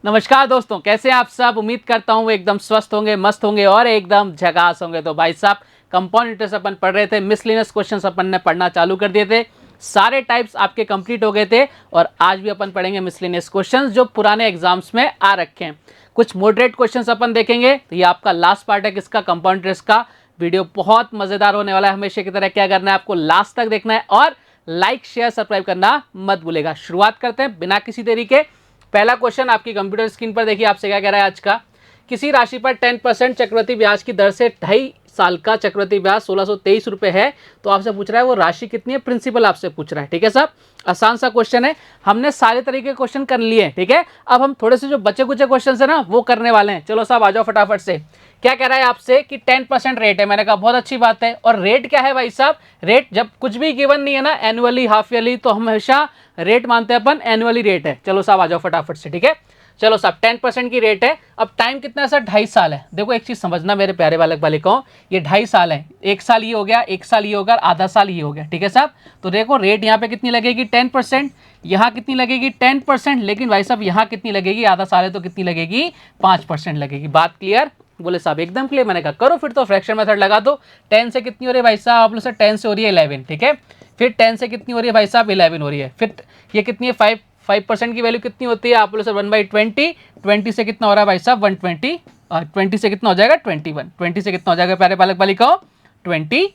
नमस्कार दोस्तों, कैसे हैं आप सब। उम्मीद करता हूँ एकदम स्वस्थ होंगे, मस्त होंगे और एकदम झकास होंगे। तो भाई साहब, कंपाउंड इंटरेस्ट अपन पढ़ रहे थे, मिसलेनियस क्वेश्चंस अपन ने पढ़ना चालू कर दिए थे। सारे टाइप्स आपके कंप्लीट हो गए थे और आज भी अपन पढ़ेंगे मिसलेनियस क्वेश्चंस जो पुराने एग्जाम्स में आ रखे हैं। कुछ मॉडरेट क्वेश्चंस अपन देखेंगे। तो ये आपका लास्ट पार्ट है किसका, कंपाउंड इंटरेस्ट का। वीडियो बहुत मजेदार होने वाला है। हमेशा की तरह क्या करना है, आपको लास्ट तक देखना है और लाइक शेयर सब्सक्राइब करना मत भूलेगा। शुरुआत करते हैं बिना किसी देरी के। पहला क्वेश्चन आपकी कंप्यूटर स्क्रीन पर देखिए, आपसे क्या कह रहा है आज का। किसी राशि पर 10% चक्रवृद्धि ब्याज की दर से 2.5 साल का चक्रवृद्धि ब्याज 1623 रुपए है। तो आपसे पूछ रहा है वो राशि कितनी है, प्रिंसिपल आपसे पूछ रहा है। ठीक है साहब, आसान सा क्वेश्चन है। हमने सारे तरीके के क्वेश्चन कर लिए हैं। ठीक है, अब हम थोड़े से जो बचे कुचे क्वेश्चन है ना वो करने वाले हैं। चलो साहब आ जाओ फटाफट से। क्या कह रहा है आपसे कि 10% रेट है। मैंने कहा बहुत अच्छी बात है। और रेट क्या है भाई साहब, रेट जब कुछ भी गिवन नहीं है ना, एनुअली हाफ ईयरली, तो हमेशा रेट मानते हैं अपन, एनुअली रेट है। चलो साहब आ जाओ फटाफट से। ठीक है, चलो साहब 10% की रेट है। अब टाइम कितना है सर, 2.5 साल है। देखो एक चीज समझना मेरे प्यारे बालक बालिकाओं, ये 2.5 साल है। 1 साल ये हो गया, 1 साल ये हो गया, आधा साल ये हो गया। ठीक है साहब, तो देखो रेट यहाँ पे कितनी लगेगी, 10%। यहाँ कितनी लगेगी, 10%। लेकिन भाई साहब यहाँ कितनी लगेगी, आधा साल है तो कितनी लगेगी, 5% लगेगी। बात क्लियर? बोले साहब एकदम क्लियर। मैंने कहा करो फिर तो फ्रैक्शन मेथड लगा दो। 10 से कितनी हो रही है भाई साहब, आप लोग से 10 से हो रही है 11। ठीक है, फिर 10 से कितनी हो रही है भाई साहब, 11 हो रही है। फिर ये कितनी है, 5% की वैल्यू कितनी होती है, आप लोग से 1/20। 20 से कितना हो रहा है भाई साहब, 120। 20 से कितना हो जाएगा, 21। 20 से कितना हो जाएगा प्यारे बालक बालिकाओं, 20।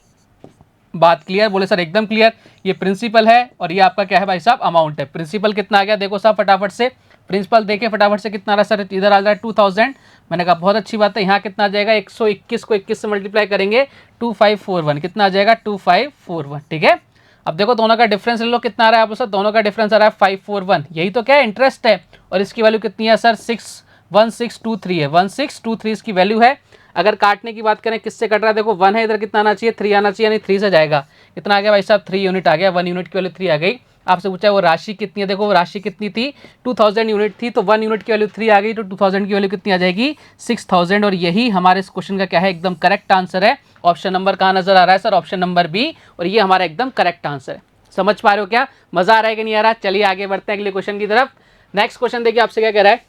बात क्लियर? बोले सर एकदम क्लियर। ये प्रिंसिपल है और ये आपका क्या है भाई साहब, अमाउंट है। प्रिंसिपल कितना आ गया देखो साहब फटाफट से। प्रिंसिपल देखे फटाफट से कितना आ रहा है सर, इधर आ रहा है 2000। मैंने कहा बहुत अच्छी बात है। यहाँ कितना आ जाएगा, 121 को 21 से मल्टीप्लाई करेंगे 2541। कितना आ जाएगा, 2541। ठीक है, अब देखो दोनों का डिफरेंस ले लो, कितना आ रहा है आप सर, दोनों का डिफरेंस आ रहा है 541। यही तो क्या है, इंटरेस्ट है। और इसकी वैल्यू कितनी है सर, 1623 है। 1623 इसकी वैल्यू है। अगर काटने की बात करें किससे कट रहा है, देखो 1 है, इधर कितना आना चाहिए, 3 आना चाहिए, यानी 3 से जाएगा। कितना आ गया भाई साहब, 3 यूनिट आ गया। 1 यूनिट की वैल्यू 3 आ गई। आपसे पूछा वो राशि कितनी है, देखो वो राशि कितनी थी, 2000 यूनिट थी। तो 1 यूनिट की वैल्यू 3 आ गई, तो 2000 की वैल्यू कितनी आ जाएगी, 6000। और यही हमारे इस क्वेश्चन का क्या है, एकदम करेक्ट आंसर है। ऑप्शन नंबर कहाँ नजर आ रहा है सर, ऑप्शन नंबर बी। और ये हमारा एकदम करेक्ट आंसर है। समझ पा रहे हो क्या, मजा आ रहा है कि नहीं आ रहा? चलिए आगे बढ़ते हैं अगले क्वेश्चन की तरफ। नेक्स्ट क्वेश्चन देखिए आपसे क्या कह रहा है।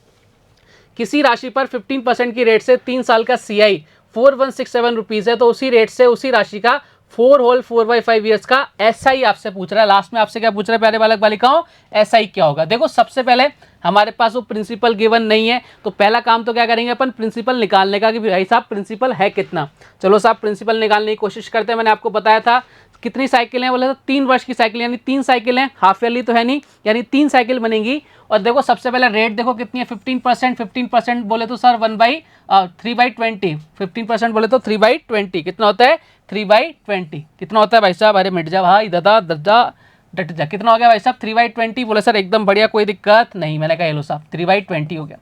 किसी राशि पर 15% की रेट से 3 साल का CI 4167 रुपीज है। तो उसी रेट से उसी राशि का 4 होल 4/5 ईयर्स का SI आपसे पूछ रहा है। लास्ट में आपसे क्या पूछ रहा है प्यारे बालक बालिकाओं, SI क्या होगा। देखो सबसे पहले हमारे पास वो प्रिंसिपल गिवन नहीं है, तो पहला काम तो क्या करेंगे अपन, प्रिंसिपल निकालने का कि भाई साहब प्रिंसिपल है कितना। चलो साहब प्रिंसिपल निकालने की कोशिश करते हैं। मैंने आपको बताया था कितनी साइकिल हैं, बोले तो 3 वर्ष की साइकिल, यानी 3 साइकिल हैं, हाफ ईयरली तो है नहीं, यानी 3 साइकिल बनेगी। और देखो सबसे पहले रेट देखो कितनी है, 15%। 15% बोले तो सर 3/20। 15% बोले तो 3/20 कितना होता है, 3/20 कितना होता है भाई साहब। अरे मिट जा भाई, दादा दर्जा डट जा। कितना हो गया भाई साहब, 3/20। बोले सर एकदम बढ़िया, कोई दिक्कत नहीं। मैंने कहा लो साहब 3/20 हो गया।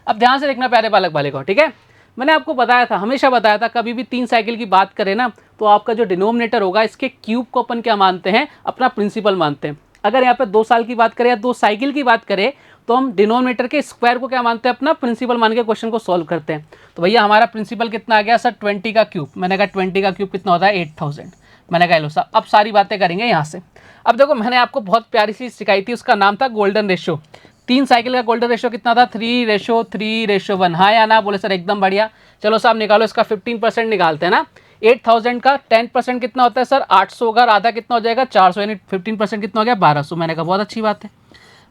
अब ध्यान से देखना प्यारे बालक बालिकाओं, ठीक है। मैंने आपको बताया था, हमेशा बताया था, कभी भी 3 साइकिल की बात करें ना, तो आपका जो डिनोमिनेटर होगा इसके क्यूब को अपन क्या मानते हैं, अपना प्रिंसिपल मानते हैं। अगर यहाँ पे 2 साल की बात करें या 2 साइकिल की बात करें, तो हम डिनोमिनेटर के स्क्वायर को क्या मानते हैं, अपना प्रिंसिपल मान के क्वेश्चन को सॉल्व करते हैं। तो भैया हमारा प्रिंसिपल कितना आ गया सर, 20 का क्यूब। मैंने कहा 20 का क्यूब कितना होता है, 8000। मैंने कहा लो साहब, अब सारी बातें करेंगे यहाँ से। अब देखो मैंने आपको बहुत प्यारी सी सिखाई थी, उसका नाम था गोल्डन रेशियो। 3 साइकिल का गोल्डन रेशियो कितना था, 3:3:1। हाँ या ना, बोले सर एकदम बढ़िया। चलो साहब निकालो, इसका 15% निकालते हैं ना। 8000 का 10% कितना होता है सर, 800 होगा। आधा कितना हो जाएगा, 400, यानी 15% कितना हो गया, 1200। मैंने कहा बहुत अच्छी बात है।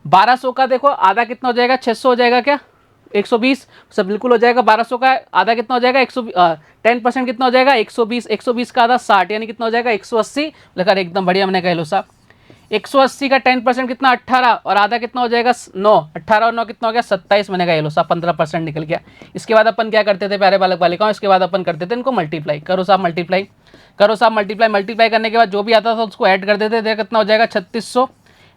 1200 का देखो आधा कितना हो जाएगा, 600 हो जाएगा क्या, 120 सब बिल्कुल हो जाएगा। 1200 का आधा कितना हो जाएगा, 10% कितना हो जाएगा, 120। 120 का आधा 60, यानी कितना हो जाएगा, 180। लेकर एकदम बढ़िया। मैंने कह लो साहब 180 का 10% कितना, 18। और आधा कितना हो जाएगा, 9। 18 और 9 कितना हो गया, 27। मैंने कहा लो साहब 15% निकल गया। इसके बाद अपन क्या करते थे प्यारे बालक बालिकाओं, इसके बाद अपन करते थे इनको मल्टीप्लाई। करो साहब मल्टीप्लाई, करो साहब मल्टीप्लाई। मल्टीप्लाई करने के बाद जो भी आता था उसको ऐड कर देते। इधर कितना हो जाएगा, 3600।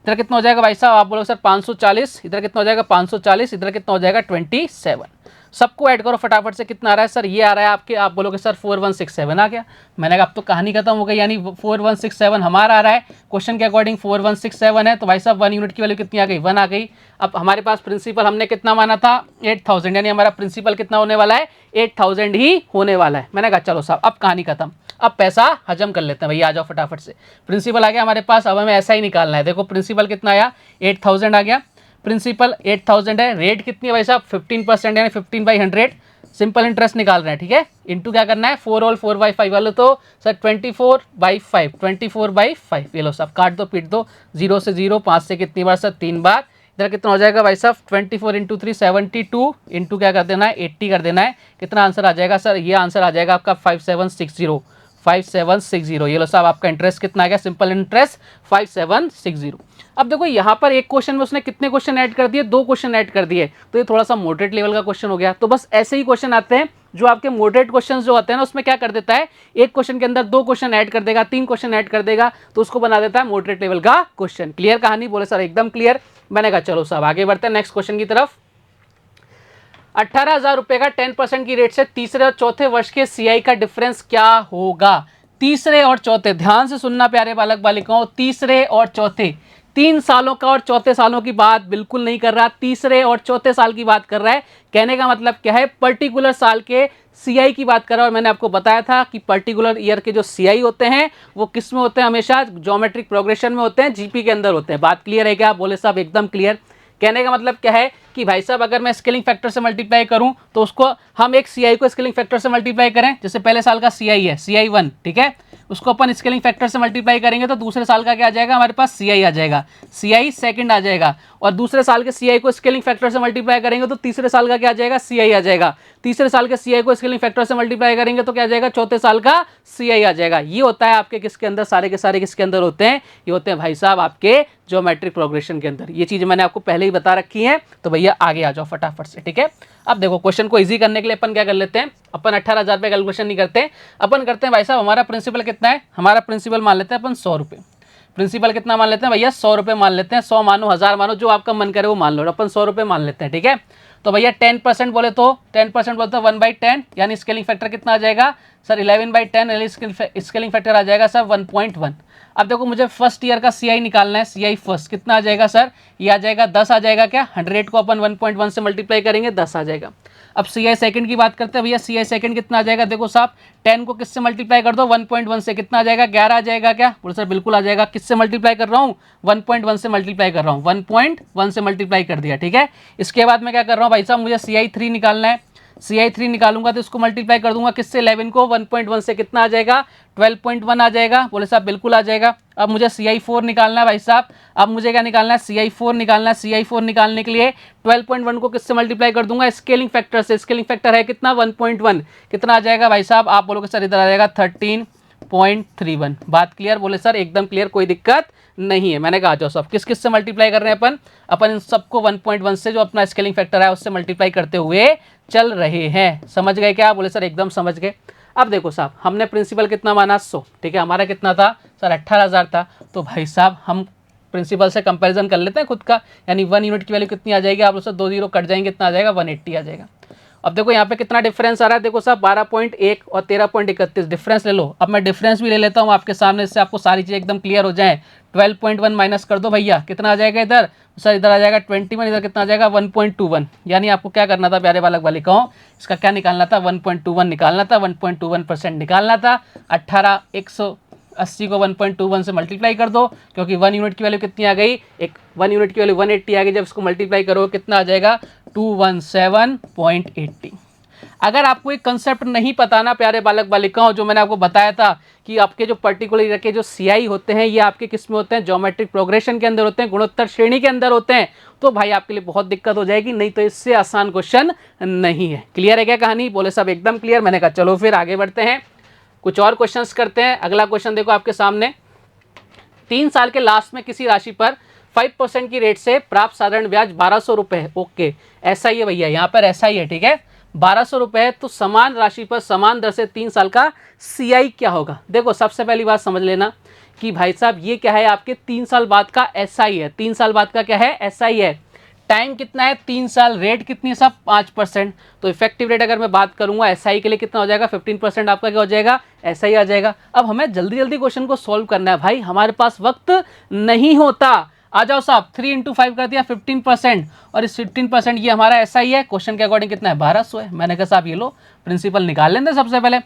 इधर कितना हो जाएगा भाई साहब, आप बोलो सर 540। इधर कितना हो जाएगा, 540। इधर कितना हो जाएगा, 27। सबको ऐड करो फटाफट से। कितना आ रहा है सर, ये आ रहा है आपके, आप बोलोगे सर 4167 आ गया। मैंने कहा अब तो कहानी खत्म हो गई, यानी 4167 हमारा आ रहा है। क्वेश्चन के अकॉर्डिंग 4167 है, तो भाई साहब 1 यूनिट की वैल्यू कितनी आ गई, 1 आ गई। अब हमारे पास प्रिंसिपल हमने कितना माना था, 8000, यानी हमारा प्रिंसिपल कितना होने वाला है, 8000 ही होने वाला है। मैंने कहा चलो साहब अब कहानी खत्म, अब पैसा हजम कर लेते हैं। भैया आ जाओ फटाफट से। प्रिंसिपल आ गया हमारे पास, अब हमें ऐसा ही निकालना है। देखो प्रिंसिपल कितना आया, 8000 आ गया। प्रिंसिपल 8000 है, रेट कितनी है भाई साहब 15% यानी 15/100, सिंपल इंटरेस्ट निकाल रहे हैं, ठीक है। इंटू क्या करना है 4 और 4/5 वाले तो सर 24/5, 24/5 ये लो साहब, काट दो पीट दो, 0 से 0, 5 से कितनी बार सर 3 बार, इधर कितना हो जाएगा भाई साहब 24 इंटू 3 72 इंटू क्या कर देना है 80 कर देना है। कितना आंसर आ जाएगा सर, ये आंसर आ जाएगा आपका 5760, 5760। ये लो साहब आपका इंटरेस्ट कितना आ गया, सिंपल इंटरेस्ट 5760। अब देखो यहाँ पर एक क्वेश्चन में उसने कितने क्वेश्चन ऐड कर दिए, 2 क्वेश्चन ऐड कर दिए, तो ये थोड़ा सा मॉडरेट लेवल का क्वेश्चन हो गया। तो बस ऐसे ही क्वेश्चन आते हैं जो आपके मॉडरेट क्वेश्चन जो होते हैं ना, उसमें क्या कर देता है, एक क्वेश्चन के अंदर 2 क्वेश्चन ऐड कर देगा, 3 क्वेश्चन ऐड कर देगा, तो उसको बना देता है मॉडरेट लेवल का क्वेश्चन। क्लियर कहानी, बोले सर एकदम क्लियर। मैंने कहा चलो साहब आगे बढ़ते हैं नेक्स्ट क्वेश्चन की तरफ। 18,000 रुपए का 10% की रेट से तीसरे और चौथे वर्ष के सीआई का डिफरेंस क्या होगा। तीसरे और चौथे, ध्यान से सुनना प्यारे बालक बालिकाओं, तीसरे और चौथे, 3 सालों का और चौथे सालों की बात बिल्कुल नहीं कर रहा, तीसरे और चौथे साल की बात कर रहा है। कहने का मतलब क्या है, पर्टिकुलर साल के सीआई की बात कर रहा है। और मैंने आपको बताया था कि पर्टिकुलर ईयर के जो सीआई होते हैं वो किस में होते हैं, हमेशा ज्योमेट्रिक प्रोग्रेशन में होते हैं, जीपी के अंदर होते हैं। बात क्लियर है क्या, बोले साहब एकदम क्लियर। कहने का मतलब क्या है कि भाई साहब अगर मैं स्केलिंग फैक्टर से मल्टीप्लाई करूं तो उसको हम एक सीआई को स्केलिंग फैक्टर से मल्टीप्लाई करें, जैसे पहले साल का सीआई है सीआई 1, ठीक है, उसको अपन स्केलिंग फैक्टर से मल्टीप्लाई करेंगे तो दूसरे साल का क्या आ जाएगा, हमारे पास सीआई आ जाएगा, सीआई सेकंड आ जाएगा। और दूसरे साल के सीआई को स्केलिंग फैक्टर से मल्टीप्लाई करेंगे तो तीसरे साल का क्या आ जाएगा, सीआई आ जाएगा। तीसरे साल के सीआई को स्केलिंग फैक्टर से मल्टीप्लाई करेंगे तो क्या आ जाएगा, चौथे साल का सीआई आ जाएगा। ये होता है आपके किसके अंदर, सारे के सारे किसके अंदर होते हैं, ये होते हैं भाई साहब आपके ज्योमेट्रिक प्रोग्रेशन के अंदर। ये चीज़ मैंने आपको पहले ही बता रखी है, तो भैया आगे आ जाओ फटाफट से, ठीक है। अब देखो क्वेश्चन को इजी करने के लिए अपन क्या कर लेते हैं, अपन 18,000 रुपये कैलकुलेशन नहीं करते, अपन करते हैं भाई साहब हमारा प्रिंसिपल कितना है, हमारा प्रिंसिपल मान लेते हैं अपन 100 रुपये। प्रिंसिपल कितना मान लेते हैं भैया, 100 रुपये मान लेते हैं, 100 मानो 1000 मानो, जो आपका मन करे वो मान लो, अपन 100 रुपये मान लेते हैं, ठीक है। तो भैया 10% बोले तो 10% बोलते हैं 1/10, यानी स्केलिंग फैक्टर कितना आ जाएगा सर 11/10, स्केलिंग फैक्टर आ जाएगा सर 1.1। अब देखो मुझे फर्स्ट ईयर का सीआई निकालना है, सीआई फर्स्ट कितना आ जाएगा सर, ये आ जाएगा 10 आ जाएगा क्या, 100 को अपन 1.1 से मल्टीप्लाई करेंगे 10 आ जाएगा। अब सीआई सेकंड की बात करते हैं भैया, सीआई सेकंड कितना आ जाएगा, देखो साहब 10 को किससे मल्टीप्लाई कर दो 1.1 से, कितना आ जाएगा 11 आ जाएगा क्या, बोलो सर बिल्कुल आ जाएगा। किससे मल्टीप्लाई कर रहा हूँ, 1.1 से मल्टीप्लाई कर रहा हूँ, 1.1 से मल्टीप्लाई कर दिया, ठीक है। इसके बाद मैं क्या कर रहा हूँ भाई साहब, मुझे सीआई 3 निकालना है, सीआई 3 निकालूंगा तो इसको मल्टीप्लाई कर दूंगा किससे, 11 को 1.1 से, कितना आ जाएगा 12.1 आ जाएगा, बोले साहब बिल्कुल आ जाएगा। अब मुझे सीआई 4 निकालना है भाई साहब, अब मुझे क्या निकालना है, सीआई 4 निकालना है। सीआई 4 निकालने के लिए 12.1 को किससे मल्टीप्लाई कर दूंगा, स्केलिंग फैक्टर से, स्केलिंग फैक्टर है कितना 1.1, कितना आ जाएगा भाई साहब, आप बोलोगे सर इधर आ जाएगा 13.31। बात क्लियर, बोले सर एकदम क्लियर, कोई दिक्कत नहीं है। मैंने कहा जाओ सब किस किस से मल्टीप्लाई कर रहे हैं अपन इन सबको 1.1 से जो अपना स्केलिंग फैक्टर है उससे मल्टीप्लाई करते हुए चल रहे हैं। समझ गए क्या, बोले सर एकदम समझ गए। अब देखो साहब हमने प्रिंसिपल कितना माना 100, ठीक है, हमारा कितना था सर 18,000 था, तो भाई साहब हम प्रिंसिपल से कंपैरिजन कर लेते हैं खुद का, यानी 1 यूनिट की वैल्यू कितनी आ जाएगी, आप उससे 2 जीरो कट जाएंगे, कितना आ जाएगा 180 आ जाएगा। अब देखो यहाँ पे कितना डिफरेंस आ रहा है, देखो साहब 12.1 और 13.31 डिफरेंस ले लो। अब मैं डिफरेंस भी ले लेता हूँ आपके सामने, इससे आपको सारी चीज़ें एकदम क्लियर हो जाए। 12.1 माइनस कर दो भैया, कितना आ जाएगा इधर सर, इधर आ जाएगा 21, इधर कितना आ जाएगा 1.21। यानी आपको क्या करना था प्यारे बालक बालिकाओं, इसका क्या निकालना था 1.21 निकालना था, 1.21% निकालना था। 180 को 1.21 से मल्टीप्लाई कर दो, क्योंकि 1 यूनिट की वैल्यू कितनी आ गई, एक 1 यूनिट की वैल्यू 180 आ गई, जब इसको मल्टीप्लाई करो कितना आ जाएगा 217.80। अगर आपको एक कंसेप्ट नहीं पता ना प्यारे बालक बालिकाओं, जो मैंने आपको बताया था कि आपके जो पर्टिकुलर के जो सीआई होते हैं ये आपके किस में होते हैं, ज्योमेट्रिक प्रोग्रेशन के अंदर होते हैं, गुणोत्तर श्रेणी के अंदर होते हैं, तो भाई आपके लिए बहुत दिक्कत हो जाएगी, नहीं तो इससे आसान क्वेश्चन नहीं है। क्लियर है क्या कहानी, बोले सब एकदम क्लियर। मैंने कहा चलो फिर आगे बढ़ते हैं, कुछ और क्वेश्चंस करते हैं। अगला क्वेश्चन देखो आपके सामने, 3 साल के लास्ट में किसी राशि पर 5% की रेट से प्राप्त साधारण ब्याज 1200 रुपये है। ओके, ऐसा ही है भैया, यहाँ पर ऐसा ही है, ठीक है, 1200 रुपये है, तो समान राशि पर समान दर से 3 साल का सीआई क्या होगा। देखो सबसे पहली बात समझ लेना कि भाई साहब ये क्या है, आपके 3 साल बाद का एसआई है, 3 साल बाद का क्या है, एसआई है। टाइम कितना है 3 साल, रेट कितनी है सब 5%, तो इफेक्टिव रेट अगर मैं बात करूंगा एसआई के लिए कितना हो जाएगा 15% आपका क्या हो जाएगा, एसआई आ जाएगा। अब हमें जल्दी जल्दी क्वेश्चन को सॉल्व करना है भाई, हमारे पास वक्त नहीं होता। आ जाओ साहब, 3 × 5 कर दिया 15%, और इस 15% ये हमारा एसआई है, क्वेश्चन के अकॉर्डिंग कितना है 1200 है। मैंने कहा साहब ये लो प्रिंसिपल निकाल लेंगे सबसे पहले,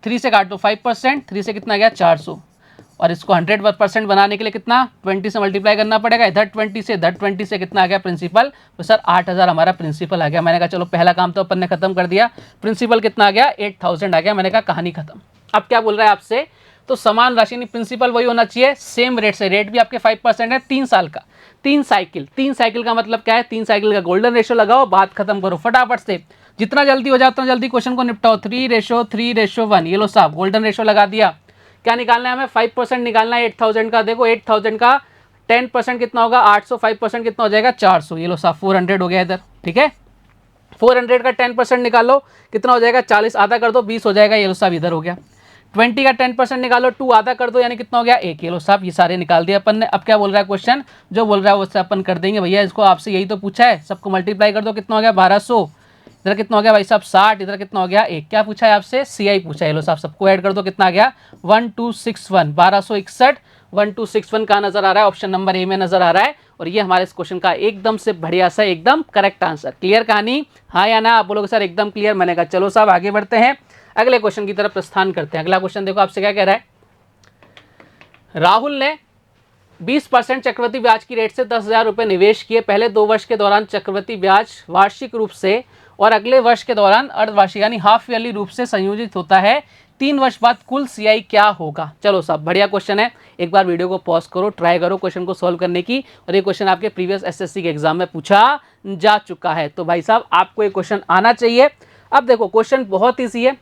3 से काट दो 5%, 3 से कितना गया 400, और इसको 100% बनाने के लिए कितना 20 से मल्टीप्लाई करना पड़ेगा, इधर 20 से इधर 20 से कितना आ गया प्रिंसिपल, तो सर 8000 हमारा प्रिंसिपल आ गया। मैंने कहा चलो पहला काम तो अपन ने खत्म कर दिया, प्रिंसिपल कितना आ गया 8000 आ गया। मैंने कहा कहानी खत्म। अब क्या बोल रहा है आपसे, तो समान राशि नहीं, प्रिंसिपल वही होना चाहिए सेम रेट से, रेट भी आपके 5% है, 3 साल का, 3 साइकिल का मतलब क्या है, 3 साइकिल का गोल्डन रेशो लगाओ, बात खत्म करो फटाफट से, जितना जल्दी हो जाए उतना जल्दी क्वेश्चन को निपटाओ। 3:3:1, ये लो साहब गोल्डन रेशो लगा दिया। क्या निकालना है हमें, 5% निकालना है 8000 का। देखो 8000 का 10% कितना होगा 800, 5% कितना हो जाएगा 400, ये लो साहब 400 हो गया इधर, ठीक है। 400 का 10% निकालो कितना हो जाएगा 40, आधा कर दो 20 हो जाएगा, ये लो साहब इधर हो गया। 20 का 10% निकालो 2, आधा कर दो यानी कितना हो गया 1, ये लो साहब ये सारे निकाल दिया अपन ने। अब क्या बोल रहा है क्वेश्चन, जो बोल रहा है उससे अपन कर देंगे भैया, इसको आपसे यही तो पूछा है, सबको मल्टीप्लाई कर दो कितना हो गया 1200, इधर कितना हो गया भाई साहब 60, इधर कितना हो गया 1, क्या पूछा है आपसे CI पूछा है, लो साहब सबको ऐड कर दो कितना आ गया 1261, 1261, 1261 का नजर आ रहा है, ऑप्शन नंबर ए में नजर आ रहा है। और ये हमारे इस क्वेश्चन का एकदम से बढ़िया सा एकदम करेक्ट आंसर। क्लियर कहानी, हाँ या ना, आप बोलोगे सर एकदम क्लियर। मैंने कहा चलो साहब आगे बढ़ते हैं, अगले क्वेश्चन की तरफ प्रस्थान करते हैं। अगला क्वेश्चन देखो आपसे क्या कह रहा है, राहुल ने 20% चक्रवृद्धि ब्याज की रेट से 10,000 रुपये निवेश किए, पहले 2 वर्ष के दौरान चक्रवृद्धि ब्याज वार्षिक रूप से और अगले वर्ष के दौरान अर्धवार्षिक यानी हाफ ईयरली रूप से संयोजित होता है, 3 वर्ष बाद कुल CI क्या होगा। चलो साहब बढ़िया क्वेश्चन है, एक बार वीडियो को पॉज करो, ट्राई करो क्वेश्चन को सॉल्व करने की। और ये क्वेश्चन आपके प्रीवियस SSC के एग्जाम में पूछा जा चुका है, तो भाई साहब आपको ये क्वेश्चन आना चाहिए। अब देखो क्वेश्चन बहुत ईजी है,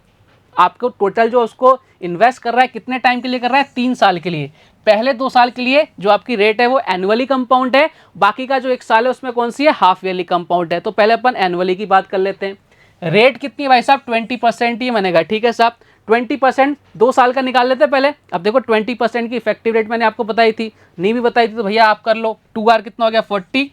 आपको टोटल जो उसको इन्वेस्ट कर रहा है कितने टाइम के लिए कर रहा है 3 साल के लिए। पहले 2 साल के लिए जो आपकी रेट है वो एनुअली कंपाउंड है, बाकी का जो 1 साल है उसमें कौन सी है हाफ ईयरली कंपाउंड है। तो पहले अपन एनुअली की बात कर लेते हैं। रेट कितनी है भाई साहब 20% ही बनेगा, ठीक है साहब 20% 2 साल का निकाल लेते हैं पहले। अब देखो 20% की इफेक्टिव रेट मैंने आपको बताई थी, नहीं भी बताई थी तो भैया आप कर लो, 2 कितना हो गया 40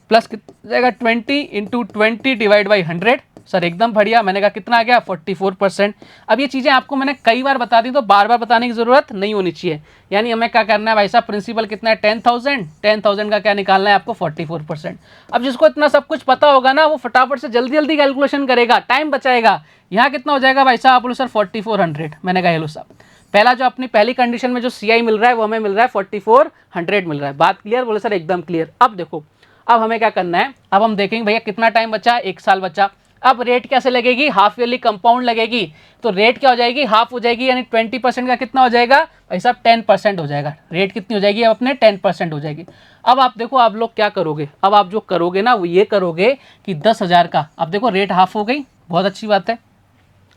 प्लस कितना जाएगा 20 इंटू 20 डिवाइड बाई 100, सर एकदम बढ़िया। मैंने कहा कितना आ गया 44%। अब ये चीज़ें आपको मैंने कई बार बता दी तो बार बार बताने की ज़रूरत नहीं होनी चाहिए। यानी हमें क्या करना है भाई साहब, प्रिंसिपल कितना है 10,000 का क्या निकालना है आपको 44%। अब जिसको इतना सब कुछ पता होगा ना वो फटाफट से जल्दी जल्दी कैलकुलेशन करेगा, टाइम बचाएगा। यहाँ कितना हो जाएगा भाई साहब, आप बोलो सर 4400। मैंने कहा हेलो साहब पहला जो अपनी पहली कंडीशन में जो CI मिल रहा है वो हमें मिल रहा है 4400 मिल रहा है। बात क्लियर, बोले सर एकदम क्लियर। अब देखो अब हमें क्या करना है, अब हम देखेंगे भैया कितना टाइम बचा, 1 साल बचा। अब रेट कैसे लगेगी, हाफ ईयरली कंपाउंड लगेगी, तो रेट क्या हो जाएगी हाफ हो जाएगी, यानी 20% का कितना हो जाएगा भाई साहब 10% हो जाएगा। रेट कितनी हो जाएगी अब अपने 10% हो जाएगी। अब आप देखो आप लोग क्या करोगे, अब आप जो करोगे ना वो ये करोगे कि 10,000 का, अब देखो रेट हाफ हो गई, बहुत अच्छी बात है।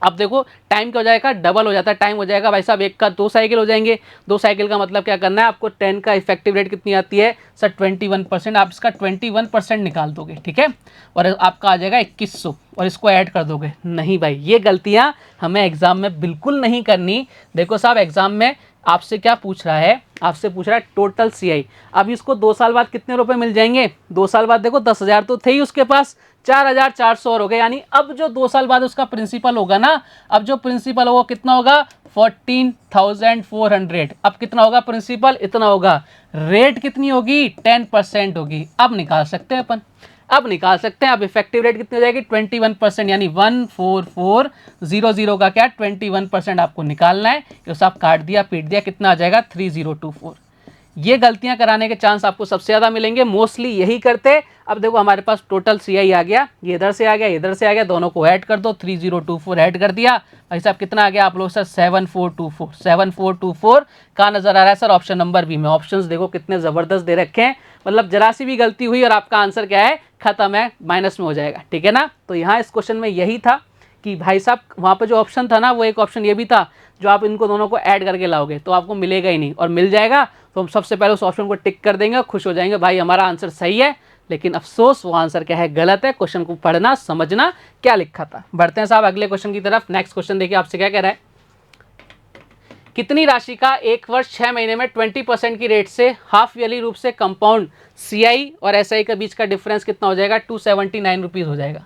अब देखो टाइम क्या हो जाएगा, डबल हो जाता है, टाइम हो जाएगा भाई साहब 1 का 2 साइकिल हो जाएंगे। 2 साइकिल का मतलब क्या करना है आपको, 10 का इफेक्टिव रेट कितनी आती है सर 21%, आप इसका 21% निकाल दोगे, ठीक है, और आपका आ जाएगा 2100 और इसको ऐड कर दोगे। नहीं भाई ये गलतियां हमें एग्जाम में बिल्कुल नहीं करनी। देखो साहब एग्जाम में आपसे क्या पूछ रहा है, आपसे पूछ रहा है टोटल CI। अब इसको 2 साल बाद कितने रुपए मिल जाएंगे, 2 साल बाद देखो 10,000 तो थे ही उसके पास, 4,400 और हो गए। यानी अब जो 2 साल बाद उसका प्रिंसिपल होगा ना, अब जो प्रिंसिपल होगा कितना होगा 14,400। अब कितना होगा प्रिंसिपल, इतना होगा। रेट कितनी होगी 10% होगी। अब निकाल सकते हैं अपन, अब निकाल सकते हैं। अब इफेक्टिव रेट कितनी हो जाएगी 21%, यानी 14400 का क्या 21% आपको निकालना है। तो सब काट दिया पीट दिया, कितना आ जाएगा 3024। ये गलतियां कराने के चांस आपको सबसे ज़्यादा मिलेंगे, मोस्टली यही करते। अब देखो हमारे पास टोटल CI आ गया, ये इधर से आ गया इधर से आ गया, दोनों को ऐड कर दो, 3024 ऐड कर दिया भाई साहब कितना आ गया आप लोग सर 7424 का नजर आ रहा है सर ऑप्शन नंबर बी में। ऑप्शंस देखो कितने ज़बरदस्त दे रखे हैं, मतलब जरा सी भी गलती हुई और आपका आंसर क्या है खत्म है, माइनस में हो जाएगा, ठीक है ना। तो यहाँ इस क्वेश्चन में यही था कि भाई साहब वहाँ पर जो ऑप्शन था ना वो एक ऑप्शन ये भी था, जो आप इनको दोनों को ऐड करके लाओगे तो आपको मिलेगा ही नहीं, और मिल जाएगा तो हम सबसे पहले उस ऑप्शन को टिक कर देंगे, खुश हो जाएंगे भाई हमारा आंसर सही है। लेकिन अफसोस वो आंसर क्या है गलत है। क्वेश्चन को पढ़ना समझना क्या लिखा था। बढ़ते हैं साहब अगले क्वेश्चन की तरफ। नेक्स्ट क्वेश्चन देखिए आपसे क्या कह रहा है, कितनी राशि का 1 वर्ष 6 महीने में 20% की रेट से हाफ ईयरली रूप से कंपाउंड CI और SI के बीच का डिफरेंस कितना हो जाएगा 279 रुपीज़ हो जाएगा।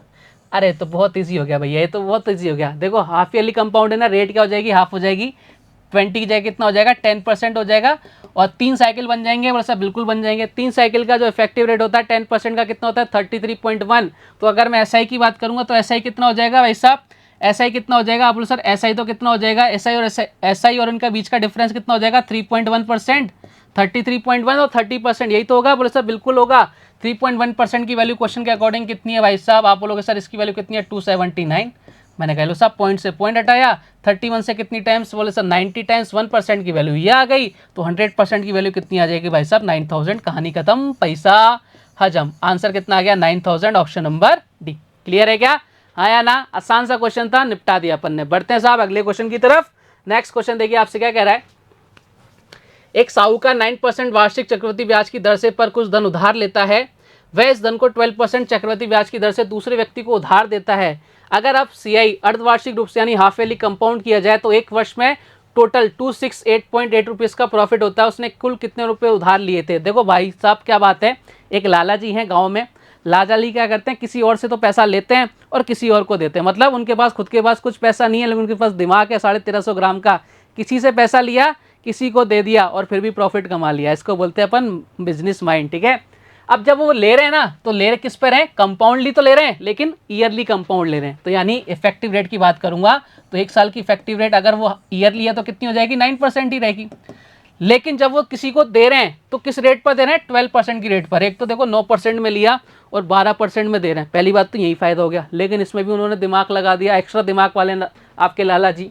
अरे तो बहुत ईजी हो गया भैया, ये तो बहुत ईजी हो गया। देखो हाफ ईयरली कंपाउंड है ना, रेट क्या हो जाएगी हाफ हो जाएगी, 20 की जगह कितना हो जाएगा 10% हो जाएगा, और 3 साइकिल बन जाएंगे, वैसा बिल्कुल बन जाएंगे। 3 साइकिल का जो इफेक्टिव रेट होता है 10% का कितना होता है 33.1। तो अगर मैं SI की बात करूंगा तो SI कितना हो जाएगा भाई साहब, एस आई कितना हो जाएगा, आप बोलो सर एस आई तो कितना हो जाएगा, एस आई और इनका बीच का डिफरेंस कितना हो जाएगा 3.1%, 33.1 और 30%, यही तो होगा। बोले सर बिल्कुल होगा। 3.1% की वैल्यू क्वेश्चन के अकॉर्डिंग कितनी है भाई साहब, आप बोलोगे सर इसकी वैल्यू कितनी है 279। मैंने कह लो साहब पॉइंट से पॉइंट हटाया, 31 से कितनी टाइम्स, बोले सर 90 टाइम्स 1% की वैल्यू ये आ गई, तो 100% की वैल्यू कितनी आ जाएगी भाई साहब 9000। कहानी खत्म, पैसा हजम। आंसर कितना आ गया 9000, ऑप्शन नंबर डी। क्लियर है क्या, हाँ या ना। आसान सा क्वेश्चन था, निपटा दिया अपन ने। बढ़ते हैं साहब अगले क्वेश्चन की तरफ। नेक्स्ट क्वेश्चन देखिए आपसे क्या कह रहा है। एक साहूकार 9% वार्षिक चक्रवृद्धि ब्याज की दर से पर कुछ धन उधार लेता है, वह इस धन को 12% चक्रवृद्धि ब्याज की दर से दूसरे व्यक्ति को उधार देता है। अगर अब सीआई अर्धवार्षिक रूप से यानी हाफ ईयरली कंपाउंड किया जाए तो एक वर्ष में टोटल 268.8 रुपीज़ का प्रॉफिट होता है। उसने कुल कितने रुपए उधार लिए थे। देखो भाई साहब क्या बात है, एक लाला जी हैं गाँव में, लाला जी क्या करते हैं, किसी और से तो पैसा लेते हैं और किसी और को देते हैं। मतलब उनके पास खुद के पास कुछ पैसा नहीं है, लेकिन उनके पास दिमाग है 1350 ग्राम का। किसी से पैसा लिया, किसी को दे दिया और फिर भी प्रॉफिट कमा लिया। इसको बोलते हैं अपन बिजनेस माइंड, ठीक है। अब जब वो ले रहे हैं ना, तो ले रहे किस पर हैं, कंपाउंडली तो ले रहे हैं, लेकिन ईयरली कंपाउंड ले रहे हैं। तो यानी इफेक्टिव रेट की बात करूंगा तो एक साल की इफेक्टिव रेट अगर वो ईयरली है तो कितनी हो जाएगी, 9% ही रहेगी। लेकिन जब वो किसी को दे रहे हैं तो किस रेट पर दे रहे हैं, 12% की रेट पर। एक तो देखो 9% में लिया और 12% में दे रहे हैं, पहली बात तो यही फायदा हो गया। लेकिन इसमें भी उन्होंने दिमाग लगा दिया, एक्स्ट्रा दिमाग वाले आपके लाला जी।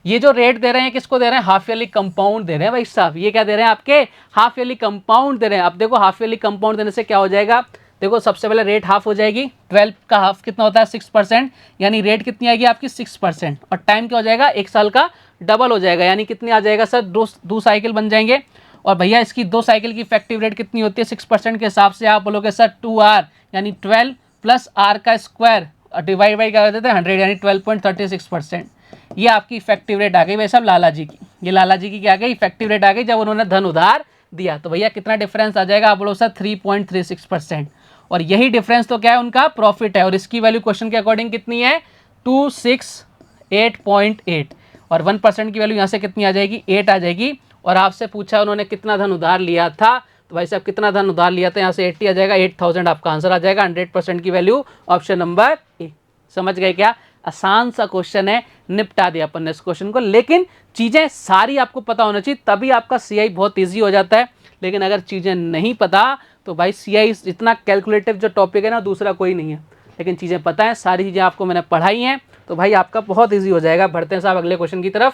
ये जो रेट दे रहे हैं किसको दे रहे हैं, हाफ ईयरली कंपाउंड दे रहे हैं भाई साहब। ये क्या दे रहे हैं, आपके हाफ ईयरली कंपाउंड दे रहे हैं। अब देखो हाफ ईयरली कंपाउंड देने से क्या हो जाएगा, देखो सबसे पहले रेट हाफ हो जाएगी, 12 का हाफ कितना होता है 6%, यानी रेट कितनी आएगी आपकी 6%। और टाइम क्या हो जाएगा, एक साल का डबल हो जाएगा, यानी कितनी आ जाएगा सर, दो साइकिल बन जाएंगे। और भैया इसकी 2 साइकिल की इफेक्टिव रेट कितनी होती है 6% के हिसाब से, आप बोलोगे सर 2R यानी 12 प्लस R का स्क्वायर डिवाइड बाई क्या देते हैं 100 यानी 12.36%। ये आपकी इफेक्टिव रेट आ गई भाई साहब लाला जी की। ये लाला जी की क्या आ गई, इफेक्टिव रेट आ गई जब उन्होंने धन उधार दिया। तो भैया कितना डिफरेंस आ जाएगा, आप बोलो सर 3.36%। और यही डिफरेंस तो क्या है, उनका प्रॉफिट है। और इसकी वैल्यू क्वेश्चन के अकॉर्डिंग कितनी है 268.8 और 1% की वैल्यू यहाँ से कितनी आ जाएगी 8 आ जाएगी। और आपसे पूछा उन्होंने कितना धन उधार लिया था, तो भाई साहब कितना धन उधार लिया था, यहाँ से 80 आ जाएगा, 8000 आपका आंसर आ जाएगा। 100% की वैल्यू ऑप्शन नंबर ए। समझ गए क्या, आसान सा क्वेश्चन है, निपटा दिया अपन ने इस क्वेश्चन को। लेकिन चीज़ें सारी आपको पता होना चाहिए, तभी आपका सीआई बहुत ईजी हो जाता है। लेकिन अगर चीज़ें नहीं पता तो भाई सीआई इतना कैलकुलेटिव जो टॉपिक है ना दूसरा कोई नहीं है। लेकिन चीज़ें पता है, सारी चीज़ें आपको मैंने पढ़ाई हैं, तो भाई आपका बहुत ईजी हो जाएगा। बढ़ते हैं साहब अगले क्वेश्चन की तरफ।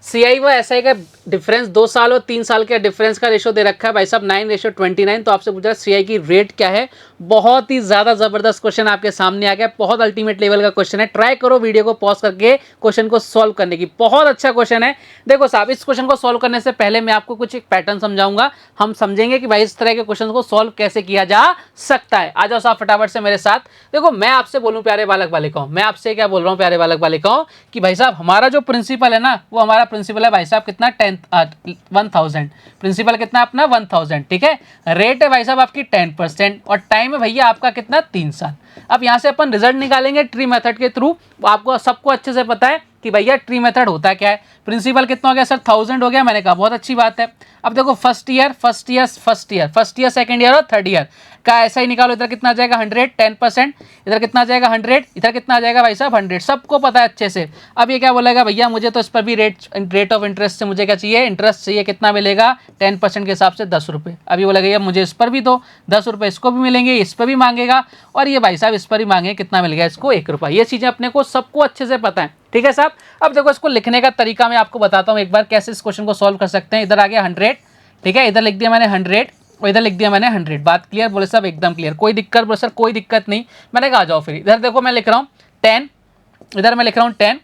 सीआई व एसआई का डिफरेंस 2 साल और 3 साल के डिफरेंस का रेशो दे रखा है भाई साहब 9:29। तो आपसे पूछा सीआई की रेट क्या है। बहुत ही ज़्यादा ज़बरदस्त क्वेश्चन आपके सामने आ गया, बहुत अल्टीमेट लेवल का क्वेश्चन है। ट्राई करो वीडियो को पॉज करके क्वेश्चन को सॉल्व करने की, बहुत अच्छा क्वेश्चन है। देखो साहब इस क्वेश्चन को सॉल्व करने से पहले मैं आपको कुछ एक पैटर्न समझाऊंगा, हम समझेंगे कि भाई इस तरह के क्वेश्चन को सॉल्व कैसे किया जा सकता है। आ जाओ साहब फटाफट से मेरे साथ। देखो मैं आपसे बोलूँ प्यारे बालक बालिकाओं, मैं आपसे क्या बोल रहा हूँ प्यारे बालक बालिकाओं कि भाई साहब हमारा जो प्रिंसिपल है ना, वो हमारा प्रिंसिपल है भाई साहब कितना 1000। प्रिंसिपल कितना अपना 1000, ठीक है। रेट है भाई साहब आपकी 10% और टाइम है भैया आपका कितना 3 साल। अब यहाँ से अपन रिजल्ट निकालेंगे ट्री मेथड के थ्रू। आपको सबको अच्छे से पता है कि भैया ट्री मेथड होता क्या है। प्रिंसिपल कितना हो गया सर 1000 हो गया, मैंने कहा बहुत अच्छी बात है। अब देखो फर्स्ट ईयर सेकंड ईयर और थर्ड ईयर का ऐसा ही निकालो। इधर कितना आ जाएगा 100, 10%, इधर कितना आ जाएगा 100, इधर कितना आ जाएगा भाई साहब 100, सबको पता है अच्छे से। अब ये क्या बोलेगा भैया मुझे तो इस पर भी रेट ऑफ इंटरेस्ट से मुझे क्या चाहिए, इंटरेस्ट चाहिए, कितना मिलेगा 10% के हिसाब से 10 रुपये। अब ये बोलेगा मुझे इस पर भी दो 10 रुपये, इसको भी मिलेंगे, इस पर भी मांगेगा, और ये भाई साहब इस पर ही मांगे, कितना मिल गया इसको 1 रुपया। ये चीज़ें अपने को सबको अच्छे से पता है, ठीक है साहब। अब देखो इसको लिखने का तरीका मैं आपको बताता हूँ एक बार कैसे इस क्वेश्चन को सॉल्व कर सकते हैं। इधर आ गया 100, ठीक है, इधर लिख दिया मैंने 100 और इधर लिख दिया मैंने 100। बात क्लियर, बोले साहब एकदम क्लियर, कोई दिक्कत, बोले सर कोई दिक्कत नहीं। मैंने कहा आ जाओ फिर इधर देखो मैं लिख रहा हूँ 10, इधर मैं लिख रहा हूँ 10,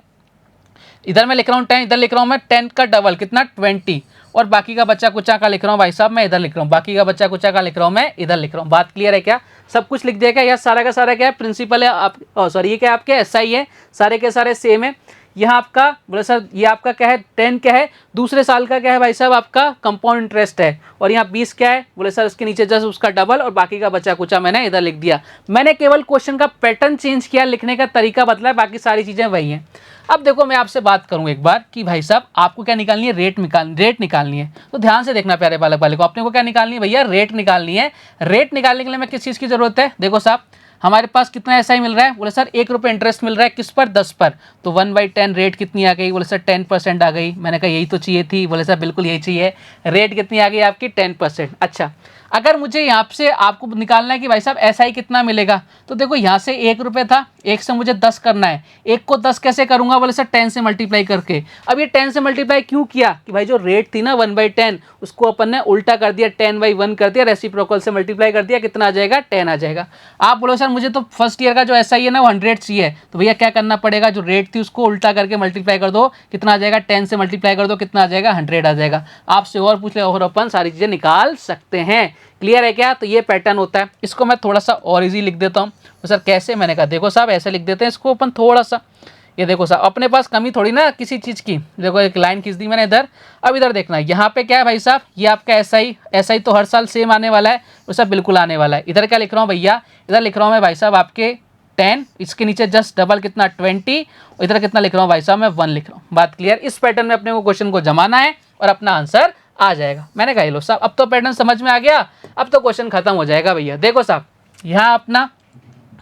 इधर मैं लिख रहा हूँ 10, इधर लिख रहा हूँ मैं 10 का डबल कितना 20, और बाकी का बच्चा कुचा का लिख रहा हूँ भाई साहब मैं इधर लिख रहा हूँ, बाकी का बच्चा कुचा का लिख रहा हूँ मैं इधर लिख रहा हूँ। बात क्लियर है क्या, सब कुछ लिख दिया क्या, यह सारा का सारा क्या है प्रिंसिपल है आप, सॉरी ये क्या आपके एसआई है, सारे के सारे सेम है। यहाँ आपका बोले सर ये आपका क्या है 10 क्या है, दूसरे साल का क्या है भाई साहब आपका कंपाउंड इंटरेस्ट है, और यहाँ 20 क्या है, बोले सर उसके नीचे जस्ट उसका डबल, और बाकी का बचा कुचा मैंने इधर लिख दिया। मैंने केवल क्वेश्चन का पैटर्न चेंज किया, लिखने का तरीका बदला, बाकी सारी चीज़ें वही हैं। अब देखो मैं आपसे बात करूं एक बार कि भाई साहब आपको क्या निकालनी है, रेट निकालनी है। तो ध्यान से देखना प्यारे बालक बालिकों, अपने को क्या निकालनी है भैया, रेट निकालनी है। रेट निकालने के लिए मैं किस चीज़ की जरूरत है, देखो साहब हमारे पास कितना एसआई मिल रहा है, बोले सर 1 रुपये इंटरेस्ट मिल रहा है, किस पर, 10 पर, तो 1/10 रेट कितनी आ गई, बोले सर 10% आ गई। मैंने कहा यही तो चाहिए थी, बोले सर बिल्कुल यही चाहिए, रेट कितनी आ गई आपकी 10%। अच्छा, अगर मुझे यहाँ से आपको निकालना है कि भाई साहब एसआई कितना मिलेगा, तो देखो यहाँ से 1 रुपये था, 1 से मुझे 10 करना है, 1 को 10 कैसे करूंगा, बोले सर 10 से मल्टीप्लाई करके। अब ये 10 से मल्टीप्लाई क्यों किया कि भाई जो रेट थी ना 1/10 उसको अपन ने उल्टा कर दिया, 10/1 कर दिया, रेसिप्रोकल से मल्टीप्लाई कर दिया, कितना आ जाएगा 10 आ जाएगा। आप बोलो सर मुझे तो फर्स्ट ईयर का जो एसआई है ना वो 100 चाहिए, तो भैया क्या करना पड़ेगा, जो रेट थी उसको उल्टा करके मल्टीप्लाई कर दो, कितना आ जाएगा 10 से मल्टीप्लाई कर दो, कितना आ जाएगा 100 आ जाएगा। आपसे और पूछ ले और अपन सारी चीज़ें निकाल सकते हैं। क्लियर है क्या, तो ये पैटर्न होता है। इसको मैं थोड़ा सा और इजी लिख देता हूँ। तो सर कैसे, मैंने कहा देखो साहब ऐसे लिख देते हैं इसको अपन थोड़ा सा, ये देखो साहब अपने पास कमी थोड़ी ना किसी चीज़ की, देखो एक लाइन खींच दी मैंने इधर। अब इधर देखना यहाँ पे क्या है भाई साहब, ये आपका एसआई तो हर साल सेम आने वाला है, वो सब बिल्कुल आने वाला है। इधर क्या लिख रहा हूँ भैया, इधर लिख रहा हूँ मैं भाई साहब आपके 10, इसके नीचे जस्ट डबल कितना 20, और इधर कितना लिख रहा हूँ भाई साहब मैं 1 लिख रहा हूँ। बात क्लियर, इस पैटर्न में अपने को क्वेश्चन को जमाना है और अपना आंसर आ जाएगा। मैंने कहा लो साहब अब तो पैटर्न समझ में आ गया, अब तो क्वेश्चन खत्म हो जाएगा भैया। देखो साहब यहाँ अपना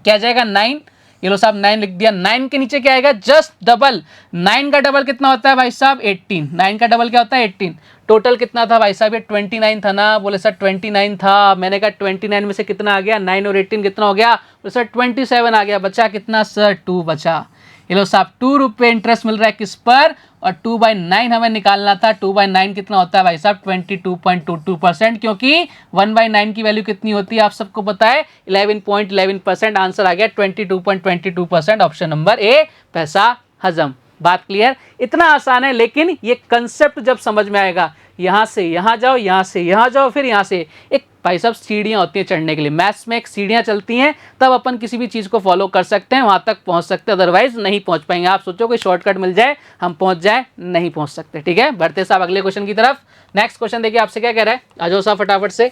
क्या जाएगा 9, ये लो साहब 9 लिख दिया, 9 के नीचे क्या आएगा जस्ट डबल, 9 का डबल कितना होता है भाई साहब 18, 9 का डबल क्या होता है 18। टोटल कितना था भाई साहब ये 29 था ना, बोले सर 29 था। मैंने कहा 29 में से कितना आ गया 9 और 18 कितना हो गया, बोले सर 27 आ गया, बचा कितना सर 2 बचा। ये लो साहब 2 रुपये इंटरेस्ट मिल रहा है किस पर, और 2/9 हमें निकालना था। 2/9 कितना होता है भाई साहब 22.22%, क्योंकि 1/9 की वैल्यू कितनी होती है आप सबको पता है 11.11%। आंसर आ गया 22.22%, ऑप्शन नंबर ए पैसा हजम। बात क्लियर, इतना आसान है, लेकिन ये कंसेप्ट जब समझ में आएगा, यहाँ से यहाँ जाओ, यहाँ से यहाँ जाओ, फिर यहाँ से एक भाई साहब सीढ़ियाँ होती हैं चढ़ने के लिए, मैथ्स में एक सीढ़ियाँ चलती हैं, तब अपन किसी भी चीज़ को फॉलो कर सकते हैं, वहाँ तक पहुँच सकते हैं, अदरवाइज नहीं पहुँच पाएंगे। आप सोचो कोई शॉर्टकट मिल जाए हम पहुँच जाए, नहीं पहुँच सकते। ठीक है, बढ़ते साहब अगले क्वेश्चन की तरफ। नेक्स्ट क्वेश्चन देखिए आपसे क्या कह रहा है, आ जाओ साहब फटाफट से।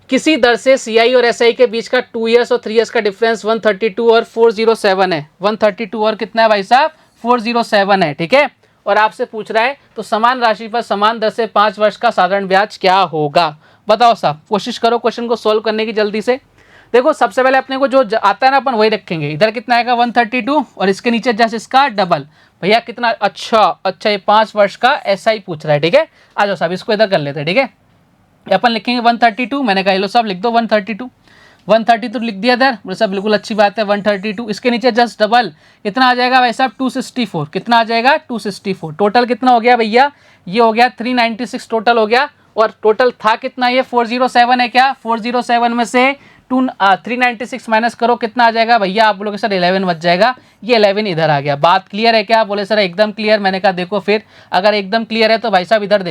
किसी दर से सीआई और एसआई के बीच का 2 ईयर्स और 3 ईयर्स का डिफरेंस 132 और 407 है। 132 और कितना है भाई साहब 407 है। ठीक है, और आपसे पूछ रहा है तो समान राशि पर समान दर से 5 वर्ष का साधारण ब्याज क्या होगा। बताओ साहब, कोशिश करो क्वेश्चन को सॉल्व करने की जल्दी से। देखो सबसे पहले अपने को जो आता है ना अपन वही रखेंगे। इधर कितना आएगा 132 और इसके नीचे जस्ट इसका डबल। भैया कितना, अच्छा ये 5 वर्ष का एसआई पूछ रहा है। ठीक है, आ जाओ साहब इसको इधर कर लेते हैं। ठीक है, अपन लिखेंगे 132, मैंने कहा लो साहब लिख दो 132 लिख दिया इधर, बोले साहब बिल्कुल अच्छी बात है 132। इसके नीचे जस्ट डबल कितना आ जाएगा भाई साहब 264, कितना आ जाएगा 264। टोटल कितना हो गया भैया, ये हो गया 396 टोटल हो गया, और टोटल था कितना ये 407 है क्या, 407 में से 396 माइनस करो कितना आ जाएगा भैया, आप बोलोगे सर 11 बच जाएगा, ये 11 इधर आ गया। बात क्लियर है क्या, बोले सर एकदम क्लियर। मैंने कहा देखो फिर अगर एकदम क्लियर है तो भाई साहब इधर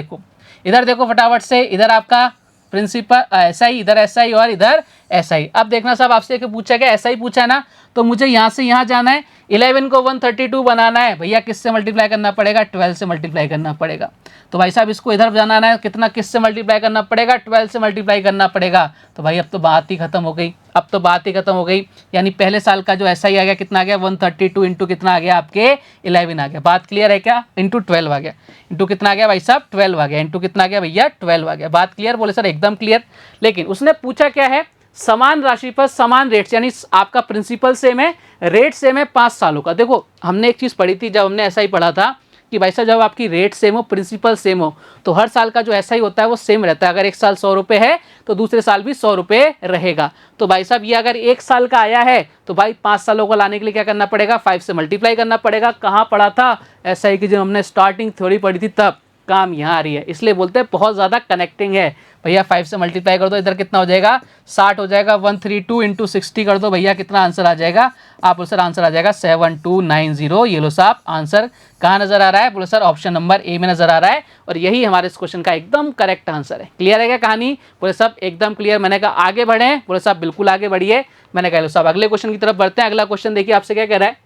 देखो फटाफट से, इधर आपका प्रिंसिपल एसआई, इधर एसआई और इधर एसआई। अब देखना साहब आपसे पूछा गया एसआई पूछा है ना, तो मुझे यहाँ से यहाँ जाना है, 11 को 132 बनाना है भैया, किससे मल्टीप्लाई करना पड़ेगा 12 से मल्टीप्लाई करना पड़ेगा। तो भाई साहब इसको इधर जाना है, कितना किससे मल्टीप्लाई करना पड़ेगा 12 से मल्टीप्लाई करना पड़ेगा। तो भाई अब तो बात ही खत्म हो गई, यानी पहले साल का जो एसआई आ गया कितना आ गया 132 इंटू कितना आ गया आपके 11 आ गया। बात क्लियर है क्या, इंटू 12 आ गया, इंटू कितना आ गया भाई साहब 12 आ गया, इंटू कितना आ गया भैया 12 आ गया। बात क्लियर, बोले सर एकदम क्लियर। लेकिन उसने पूछा क्या है, समान राशि पर समान रेट, यानी आपका प्रिंसिपल सेम है, रेट सेम है 5 सालों का। देखो हमने एक चीज़ पढ़ी थी जब हमने ऐसा ही पढ़ा था कि भाई साहब जब आपकी रेट सेम हो, प्रिंसिपल सेम हो, तो हर साल का जो ऐसा ही होता है वो सेम रहता है। अगर एक साल 100 रुपये है तो दूसरे साल भी 100 रुपये रहेगा। तो भाई साहब ये अगर 1 साल का आया है तो भाई 5 सालों को लाने के लिए क्या करना पड़ेगा 5 से मल्टीप्लाई करना पड़ेगा। कहाँ पढ़ा था, ऐसा ही कि जब हमने स्टार्टिंग थ्योरी पढ़ी थी तब काम यहाँ आ रही है, इसलिए बोलते हैं बहुत ज़्यादा कनेक्टिंग है। भैया 5 से मल्टीप्लाई कर दो, इधर कितना हो जाएगा 60 हो जाएगा, 132 इंटू 60 कर दो भैया, कितना आंसर आ जाएगा, आप बोलो सर आंसर आ जाएगा 7290। ये लो साहब आंसर कहाँ नजर आ रहा है, बोलो सर ऑप्शन नंबर ए में नजर आ रहा है, और यही हमारे इस क्वेश्चन का एकदम करेक्ट आंसर है। क्लियर है क्या कहानी, बोले साहब एकदम क्लियर। मैंने कहा आगे बढ़े, बोले साहब बिल्कुल आगे बढ़िए। मैंने कहा लो साहब अगले क्वेश्चन की तरफ बढ़ते हैं। अगला क्वेश्चन देखिए आपसे क्या कह रहा है,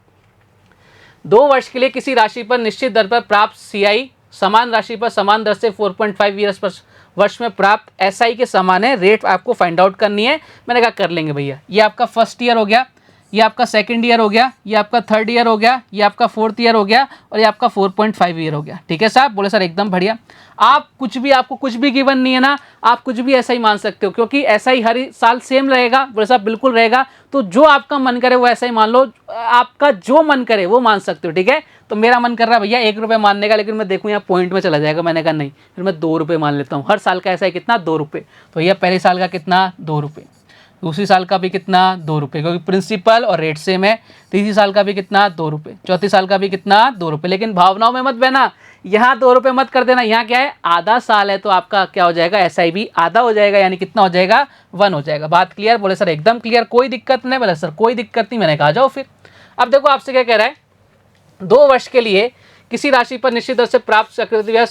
2 वर्ष के लिए किसी राशि पर निश्चित दर पर प्राप्त सीआई समान राशि पर समान दर से 4.5 ईयर्स पर वर्ष में प्राप्त एसआई के समान है, रेट आपको फाइंड आउट करनी है। मैंने कहा कर लेंगे भैया। ये आपका फर्स्ट ईयर हो गया, ये आपका सेकंड ईयर हो गया, ये आपका थर्ड ईयर हो गया, ये आपका फोर्थ ईयर हो गया और ये आपका 4.5 ईयर हो गया। ठीक है साहब, बोले सर एकदम बढ़िया। आप कुछ भी, आपको कुछ भी गिवन नहीं है ना, आप कुछ भी ऐसा ही मान सकते हो, क्योंकि ऐसा ही हर साल सेम रहेगा। बोले साहब बिल्कुल रहेगा, तो जो आपका मन करे वो ऐसा ही मान लो, आपका जो मन करे वो मान सकते हो। ठीक है, तो मेरा मन कर रहा है भैया 1 रुपये मानने का, लेकिन मैं देखूँ यहाँ पॉइंट में चला जाएगा, मैंने कहा नहीं, फिर मैं 2 रुपये मान लेता हूँ। हर साल का ऐसा है कितना, 2 रुपये। तो भैया पहले साल का कितना, 2 रुपये, दूसरी साल का भी कितना, 2 रुपये, क्योंकि प्रिंसिपल और रेट सेम है। तीसरी साल का भी कितना, 2 रुपये, चौथी साल का भी कितना, 2 रुपये। लेकिन भावनाओं में मत बहना, यहाँ 2 रुपये मत कर देना, यहाँ क्या है, आधा साल है, तो आपका क्या हो जाएगा, SIB आधा हो जाएगा, यानी कितना हो जाएगा, 1 हो जाएगा। बात क्लियर? बोले सर एकदम क्लियर, कोई दिक्कत नहीं। बोले सर कोई दिक्कत नहीं, मैंने कहा जाओ फिर। अब देखो आपसे क्या कह रहा है, 2 वर्ष के लिए किसी राशि पर निश्चित दर से प्राप्त चक्रवृद्धि ब्याज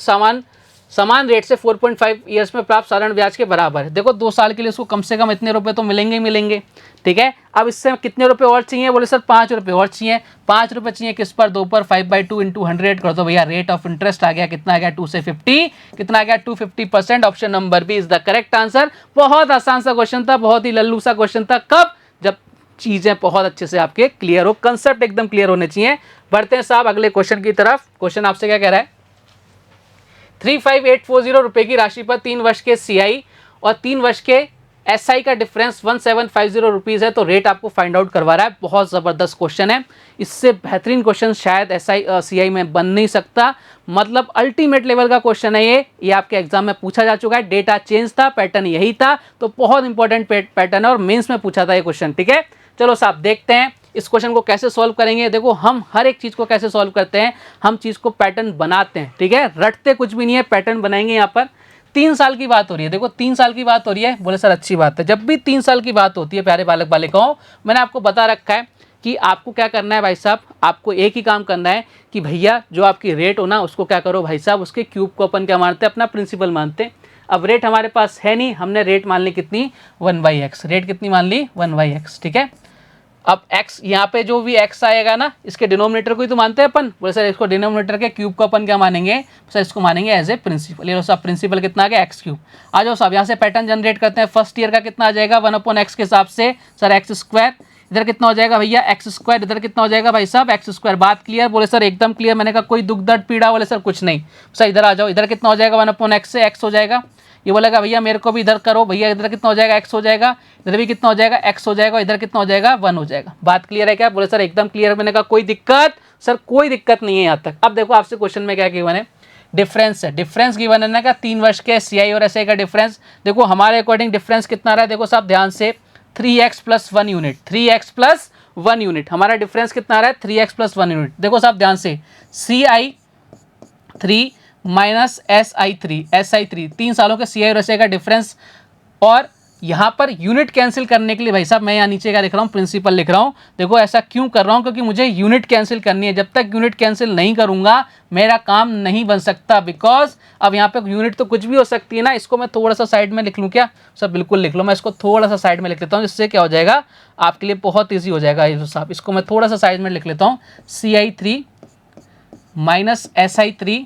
समान रेट से 4.5 ईयर्स में प्राप्त साधारण ब्याज के बराबर है। देखो 2 साल के लिए उसको कम से कम इतने रुपए तो मिलेंगे ही मिलेंगे। ठीक है, अब इससे कितने रुपए और चाहिए, बोले सर 5 रुपये और चाहिए। 5 रुपये चाहिए किस पर, 2 पर, 5/2 इंटू 100 कर दो भैया। रेट ऑफ इंटरेस्ट आ गया, कितना आ गया, 2 से 50, कितना आ गया, 250%। Option number B is the correct answer. बहुत आसान सा क्वेश्चन था, बहुत ही लल्लू सा क्वेश्चन था। कब, जब चीजें बहुत अच्छे से आपके क्लियर हो, कंसेप्ट एकदम क्लियर होने चाहिए। बढ़ते हैं साहब अगले क्वेश्चन की तरफ। क्वेश्चन आपसे क्या कह रहा है, 35840 रुपए की राशि पर 3 वर्ष के CI और 3 वर्ष के SI का डिफरेंस 1750 रुपीज है, तो रेट आपको फाइंड आउट करवा रहा है। बहुत जबरदस्त क्वेश्चन है, इससे बेहतरीन क्वेश्चन शायद CI में बन नहीं सकता। मतलब अल्टीमेट लेवल का क्वेश्चन है ये आपके एग्जाम में पूछा जा चुका है। डेटा चेंज था, पैटर्न यही था, तो बहुत इंपॉर्टेंट पैटर्न है और मेंस में पूछा था ये क्वेश्चन। ठीक है, चलो साहब देखते हैं इस क्वेश्चन को कैसे सॉल्व करेंगे। देखो हम हर एक चीज को कैसे सॉल्व करते हैं, हम चीज को पैटर्न बनाते हैं। ठीक है, रटते कुछ भी नहीं है, पैटर्न बनाएंगे। यहाँ पर 3 साल की बात हो रही है, देखो 3 साल की बात हो रही है। बोले सर अच्छी बात है, जब भी 3 साल की बात होती है प्यारे बालक बालिकाओं, मैंने आपको बता रखा है कि आपको क्या करना है भाई साहब, आपको एक ही काम करना है कि भैया जो आपकी रेट हो ना, उसको क्या करो भाई साहब, उसके क्यूब को अपन क्या मानते हैं, अपना प्रिंसिपल मानते हैं। अब रेट हमारे पास है नहीं, हमने रेट मान ली कितनी, 1/x। रेट कितनी मान ली, 1/x। ठीक है, अब x यहाँ पे जो भी x आएगा ना, इसके डिनोमिनेटर को ही तो मानते हैं अपन। बोले सर इसको डिनोमिनेटर के क्यूब को अपन क्या मानेंगे, सर इसको मानेंगे एज ए प्रिंसिपल। ये लो साहब प्रिंसिपल कितना आ गया, x3। आ जाओ साहब यहाँ से पैटर्न जनरेट करते हैं। फर्स्ट ईयर का कितना आ जाएगा, 1/x के हिसाब से सर x²। इधर कितना हो जाएगा भैया, x²। इधर कितना हो जाएगा भाई साहब, x²। बात क्लियर? बोले सर एकदम क्लियर। मैंने कहा कोई दुख दर्द पीड़ा, बोले सर कुछ नहीं। सर इधर आ जाओ, इधर कितना हो जाएगा, 1/x से x हो जाएगा। ये बोलेगा भैया मेरे को भी इधर करो, भैया इधर कितना हो जाएगा, x हो जाएगा। इधर भी कितना हो जाएगा, x हो जाएगा। इधर कितना हो जाएगा, 1 हो जाएगा। बात क्लियर है क्या? बोले सर एकदम क्लियर। मैंने कहा कोई दिक्कत, सर कोई दिक्कत नहीं है यहाँ तक। अब देखो आपसे क्वेश्चन में क्या गिवन है, डिफरेंस है। डिफरेंस गिवन है ना का 3 वर्ष के CI और SI का डिफरेंस। देखो हमारे अकॉर्डिंग डिफरेंस कितना रहा है, देखो साहब ध्यान से, 3x + 1 यूनिट। 3x + 1 यूनिट हमारा डिफरेंस कितना रहा है, 3x + 1 यूनिट। देखो साहब ध्यान से, CI3 माइनस SI3 3 सालों के CI और SI का डिफरेंस। और यहाँ पर यूनिट कैंसिल करने के लिए भाई साहब मैं यहाँ नीचे क्या लिख रहा हूँ, प्रिंसिपल लिख रहा हूँ। देखो ऐसा क्यों कर रहा हूँ, क्योंकि मुझे यूनिट कैंसिल करनी है। जब तक यूनिट कैंसिल नहीं करूँगा मेरा काम नहीं बन सकता, बिकॉज अब यहाँ पे यूनिट तो कुछ भी हो सकती है ना। इसको मैं थोड़ा सा साइड में लिख लूँ क्या, सर बिल्कुल लिख लो। मैं इसको थोड़ा सा साइड में लिख लेता हूँ, जिससे क्या हो जाएगा आपके लिए बहुत ईजी हो जाएगा। ये साहब इसको मैं थोड़ा सा साइड में लिख लेता हूँ, CI3 माइनस SI3,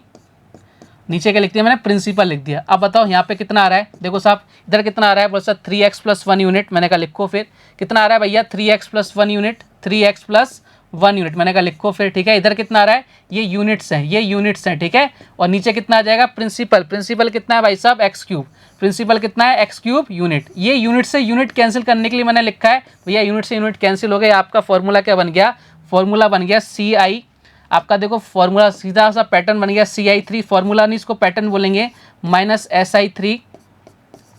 नीचे क्या लिख दिया मैंने, प्रिंसिपल लिख दिया। अब बताओ यहाँ पे कितना आ रहा है, देखो साहब इधर कितना आ रहा है, बोल सर 3x + 1 यूनिट। मैंने कहा लिखो फिर कितना आ रहा है भैया, 3x + 1 यूनिट। 3x + 1 यूनिट मैंने कहा लिखो फिर। ठीक है, इधर कितना आ रहा है, ये यूनिट्स हैं, ये यूनिट्स हैं। ठीक है, और नीचे कितना आ जाएगा, प्रिंसिपल। प्रिंसिपल कितना है भाई साहब, x3। प्रिंसिपल कितना है, x3 यूनिट। ये यूनिट से यूनिट कैंसिल करने के लिए मैंने लिखा है भैया, यूनिट से यूनिट कैंसिल हो गया। आपका फॉर्मूला क्या बन गया, फॉर्मूला बन गया CI। आपका देखो फॉर्मूला सीधा सा पैटर्न बन गया, CI3 फॉर्मूला नहीं इसको पैटर्न बोलेंगे, माइनस SI3।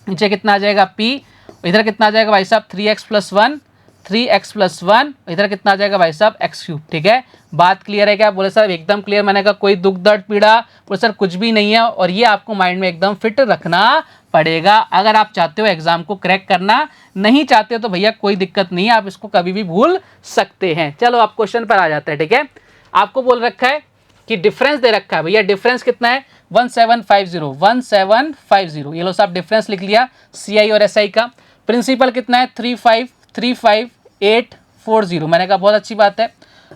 नीचे कितना आ जाएगा P, इधर कितना आ जाएगा भाई साहब 3x + 1, 3x + 1। इधर कितना आ जाएगा भाई साहब x3। ठीक है, बात क्लियर है क्या? बोले सर एकदम क्लियर। मैंने कहा कोई दुख दर्द पीड़ा, बोले सर कुछ भी नहीं है। और ये आपको माइंड में एकदम फिट रखना पड़ेगा अगर आप चाहते हो एग्जाम को क्रैक करना। नहीं चाहते हो तो भैया कोई दिक्कत नहीं है, आप इसको कभी भी भूल सकते हैं। चलो आप क्वेश्चन पर आ जाते हैं। ठीक है, आपको बोल रखा है कि डिफरेंस दे रखा है भैया, डिफरेंस कितना है 1750। ये लो साहब डिफरेंस लिख लिया CI और SI का। प्रिंसिपल कितना है 3535840। मैंने कहा बहुत अच्छी बात है।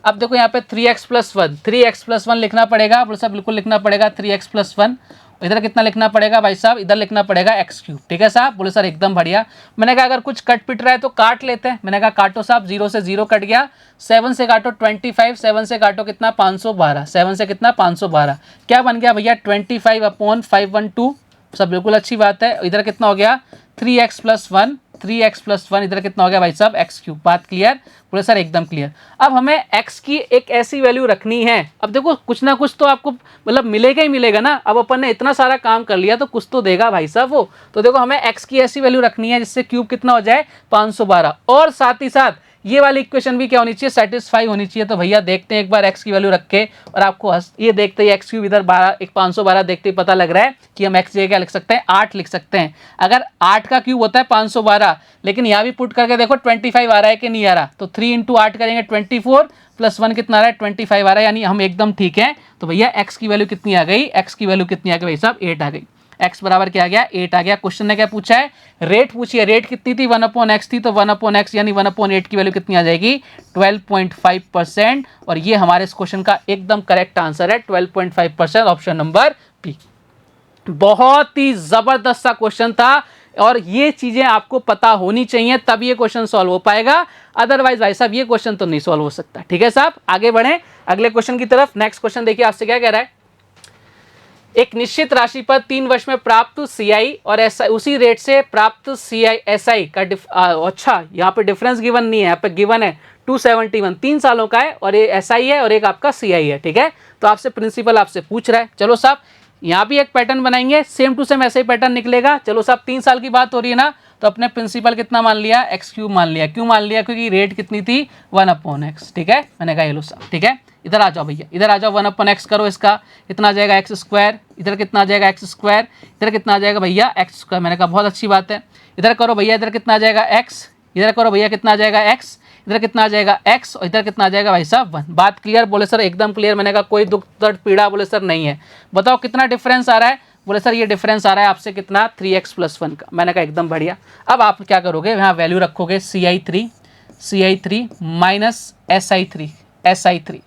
अब देखो यहाँ पे 3x + 1 लिखना पड़ेगा, बोले साहब बिल्कुल लिखना पड़ेगा 3x + 1। इधर कितना लिखना पड़ेगा भाई साहब, इधर लिखना पड़ेगा एक्स क्यूब। ठीक है साहब, बोले सर एकदम बढ़िया। मैंने कहा अगर कुछ कट पिट रहा है तो काट लेते हैं। मैंने कहा काटो साहब, 0 से 0 कट गया, 7 से काटो 25, 7 से काटो कितना 512, 7 से कितना 512, क्या बन गया भैया 25/512। सब बिल्कुल अच्छी बात है। इधर कितना हो गया 3x + 1, 3x + 1, इधर कितना हो गया भाई साहब एक्स क्यूब। बात क्लियर, बोले सर एकदम क्लियर। अब हमें x की एक ऐसी वैल्यू रखनी है। अब देखो कुछ ना कुछ तो आपको मतलब मिलेगा ही मिलेगा ना। अब अपन ने इतना सारा काम कर लिया तो कुछ तो देगा भाई साहब वो। तो देखो हमें x की ऐसी वैल्यू रखनी है जिससे क्यूब कितना हो जाए 512, और साथ ही साथ ये वाली इक्वेशन भी क्या होनी चाहिए, सेटिस्फाई होनी चाहिए। तो भैया देखते हैं एक बार x की वैल्यू रख के, और आपको ये देखते ही एक्स क्यूब इधर 512 देखते ही पता लग रहा है कि हम x जगह क्या लिख सकते हैं, 8 लिख सकते हैं। अगर 8 का क्यूब होता है 512, लेकिन यहाँ भी पुट करके देखो 25 आ रहा है कि नहीं आ रहा। तो 3 × 8 करेंगे 24 + 1 कितना आ रहा है 25 आ रहा है, यानी हम एकदम ठीक है। तो भैया x की वैल्यू कितनी आ गई, x की वैल्यू कितनी आ गई भाई साहब 8 आ गई। x बराबर क्या आ गया 8 आ गया। क्वेश्चन ने क्या पूछा है, रेट पूछी है। रेट कितनी थी 1/x थी, तो 1/x यानी 1/8 की वैल्यू कितनी आ जाएगी 12.5%। और ये हमारे इस क्वेश्चन का एकदम करेक्ट आंसर है 12.5%, ऑप्शन नंबर बी। बहुत ही जबरदस्त सा क्वेश्चन था, और ये चीजें आपको पता होनी चाहिए तब ये क्वेश्चन सॉल्व हो पाएगा, अदरवाइज भाई साहब ये क्वेश्चन तो नहीं सॉल्व हो सकता। ठीक है साहब, आगे बढ़ें अगले क्वेश्चन की तरफ। नेक्स्ट क्वेश्चन देखिए आपसे क्या कह रहा है, एक निश्चित राशि पर 3 वर्ष में प्राप्त सीआई और एसआई उसी रेट से प्राप्त सीआई एसआई का अच्छा यहाँ पे डिफरेंस गिवन नहीं है, यहाँ पे गिवन है 271, 3 सालों का है, और ये एसआई है और एक आपका सीआई है। ठीक है, तो आपसे प्रिंसिपल आपसे पूछ रहा है। चलो साहब यहाँ भी एक पैटर्न बनाएंगे, सेम टू सेम ऐसे ही पैटर्न निकलेगा। चलो साहब 3 साल की बात हो रही है ना, तो अपने प्रिंसिपल कितना मान लिया एक्स क्यूब मान लिया। क्यों मान लिया, क्योंकि रेट कितनी थी 1/x। ठीक है, मैंने कहा ये लो साहब। ठीक है, इधर आ जाओ भैया, इधर आ जाओ, 1/x करो, इसका कितना आ जाएगा x², इधर कितना आ जाएगा x², इधर कितना आ जाएगा भैया x²। मैंने कहा बहुत अच्छी बात है। इधर करो भैया, इधर कितना आ जाएगा x, इधर करो भैया कितना आ जाएगा x, इधर कितना आ जाएगा x, और इधर कितना आ जाएगा भाई साहब 1। बात क्लियर, बोले सर एकदम क्लियर। मैंने कहा कोई दुख दर्द पीड़ा, बोले सर नहीं है। बताओ कितना डिफरेंस आ रहा है, बोले सर ये डिफरेंस आ रहा है आपसे कितना 3x + 1 का। मैंने कहा एकदम बढ़िया। अब आप क्या करोगे, यहाँ वैल्यू रखोगे CI3 - SI3।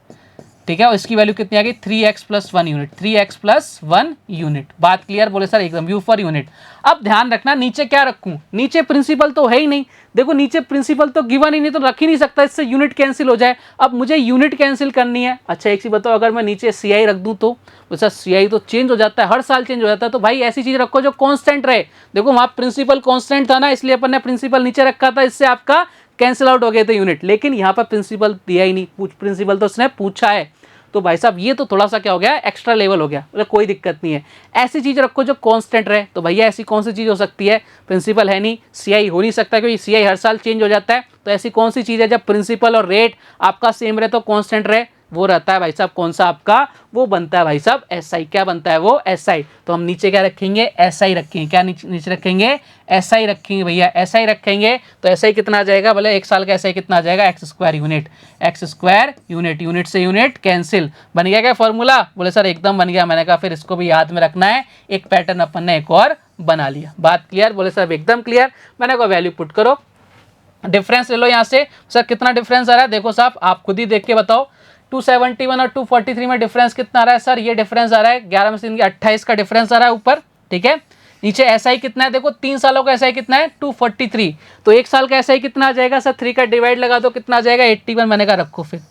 ठीक है, और इसकी वैल्यू कितनी आ गई 3x + 1 यूनिट, 3x + 1 यूनिट। बात क्लियर, बोले सर एकदम यू फॉर यूनिट। अब ध्यान रखना नीचे क्या रखूं, नीचे प्रिंसिपल तो है ही नहीं। देखो नीचे प्रिंसिपल तो गिवन ही नहीं, तो रख ही नहीं सकता, इससे यूनिट कैंसिल हो जाए। अब मुझे यूनिट कैंसिल करनी है। अच्छा एक चीज बताओ, अगर मैं नीचे CI रख दूं तो सर CI तो चेंज हो जाता है, हर साल चेंज हो जाता है। तो भाई ऐसी चीज रखो जो कांस्टेंट रहे। देखो वहां प्रिंसिपल कांस्टेंट था ना, इसलिए अपन ने प्रिंसिपल नीचे रखा था, इससे आपका कैंसिल आउट हो गए थे यूनिट। लेकिन यहाँ पर प्रिंसिपल दिया ही नहीं, प्रिंसिपल तो उसने पूछा है। तो भाई साहब ये तो थोड़ा सा क्या हो गया, एक्स्ट्रा लेवल हो गया। मतलब कोई दिक्कत नहीं है, ऐसी चीज रखो जो कांस्टेंट रहे। तो भैया ऐसी कौन सी चीज हो सकती है, प्रिंसिपल है नहीं, CI हो नहीं सकता क्योंकि CI हर साल चेंज हो जाता है। तो ऐसी कौन सी चीज है जब प्रिंसिपल और रेट आपका सेम रहे तो कांस्टेंट रहे, वो रहता है भाई साहब कौन सा आपका, वो बनता है भाई साहब SI। क्या बनता है वो SI। तो हम नीचे क्या रखेंगे SI रखेंगे। क्या नीचे रखेंगे SI रखेंगे भैया, SI रखेंगे। तो SI कितना आ जाएगा, बोले एक साल का SI कितना आ जाएगा x² unit, x² unit. Unit से यूनिट कैंसिल, बन गया क्या फॉर्मूला, बोले सर एकदम बन गया। मैंने कहा फिर इसको भी याद में रखना है, एक पैटर्न अपन ने एक और बना लिया। बात क्लियर, बोले सर एकदम क्लियर। मैंने कहा वैल्यू पुट करो, डिफरेंस ले लो यहाँ से। सर कितना डिफरेंस आ रहा है, देखो साहब आप खुद ही देख के बताओ। 271 और 243 में डिफरेंस कितना आ रहा है, सर ये डिफरेंस आ रहा है 11 में से 28 का डिफरेंस आ रहा है ऊपर। ठीक है, नीचे SI कितना है, देखो 3 सालों का SI कितना है 243, तो एक साल का SI कितना आ जाएगा सर, 3 का डिवाइड लगा दो कितना आ जाएगा 81। मैंने कहा रखो फिर।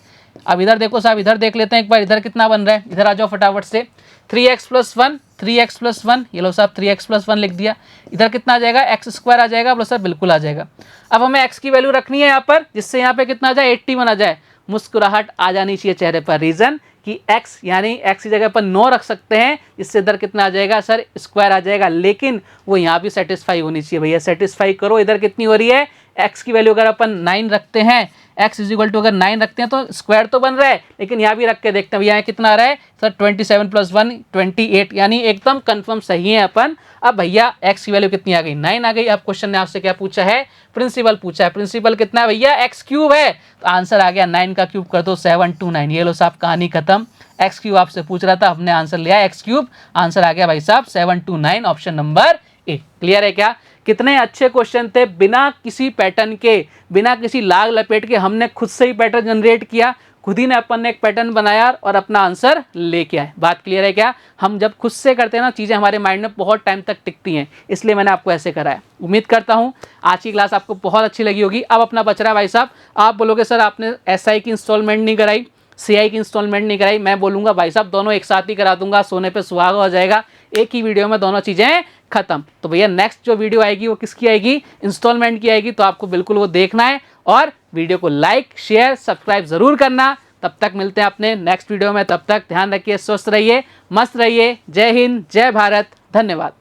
अब इधर देखो साहब, इधर देख लेते हैं एक बार, इधर कितना बन रहा है, इधर आ जाओ फटाफट से। 3x + 1, 3x + 1, ये लो साहब 3x + 1 लिख दिया। इधर कितना आ जाएगा x² आ जाएगा, बोलो सर बिल्कुल आ जाएगा। अब हमें x की वैल्यू रखनी है यहाँ पर, जिससे यहाँ पे कितना आ जाए 81 आ जाए। मुस्कुराहट आ जानी चाहिए चेहरे पर, रीजन कि x यानी x की जगह पर 9 रख सकते हैं, इससे इधर कितना आ जाएगा सर स्क्वायर आ जाएगा। लेकिन वो यहाँ भी सेटिस्फाई होनी चाहिए भैया, सेटिस्फाई करो। इधर कितनी हो रही है, x की वैल्यू अगर अपन 9 रखते हैं, x = अगर 9 रखते हैं तो स्क्वायर तो बन रहा है, लेकिन यहाँ भी रख के देखते हैं भैया कितना आ रहा है सर 27 + 1 28, यानी एकदम कंफर्म सही है अपन। अब भैया x की वैल्यू कितनी आ गई 9 आ गई। अब क्वेश्चन ने आपसे क्या पूछा है, प्रिंसिपल पूछा है। प्रिंसिपल कितना है भैया x³ है, तो आंसर आ गया 9 का क्यूब कर दो 729। ये लो साहब कहानी खत्म। x³ आपसे पूछ रहा था, हमने आंसर लिया x³, आंसर आ गया भाई साहब 729, ऑप्शन नंबर ए। क्लियर है क्या, कितने अच्छे क्वेश्चन थे, बिना किसी पैटर्न के, बिना किसी लाग लपेट के हमने खुद से ही पैटर्न जनरेट किया। खुद ही ने अपन ने एक पैटर्न बनाया और अपना आंसर लेके आए। बात क्लियर है क्या? हम जब खुद से करते हैं ना, चीज़ें हमारे माइंड में बहुत टाइम तक टिकती हैं, इसलिए मैंने आपको ऐसे कराया। उम्मीद करता हूँ आज की क्लास आपको बहुत अच्छी लगी होगी। अब अपना बच रहा है भाई साहब, आप बोलोगे सर आपने SI की इंस्टॉलमेंट नहीं कराई, CI की इंस्टॉलमेंट नहीं कराई। मैं बोलूँगा भाई साहब दोनों एक साथ ही करा दूंगा, सोने पे सुहागा हो जाएगा, एक ही वीडियो में दोनों चीज़ें खत्म। तो भैया नेक्स्ट जो वीडियो आएगी वो किसकी आएगी? इंस्टॉलमेंट की आएगी। तो आपको बिल्कुल वो देखना है और वीडियो को लाइक शेयर सब्सक्राइब जरूर करना। तब तक मिलते हैं अपने नेक्स्ट वीडियो में, तब तक ध्यान रखिए, स्वस्थ रहिए, मस्त रहिए। जय हिंद, जय भारत, धन्यवाद।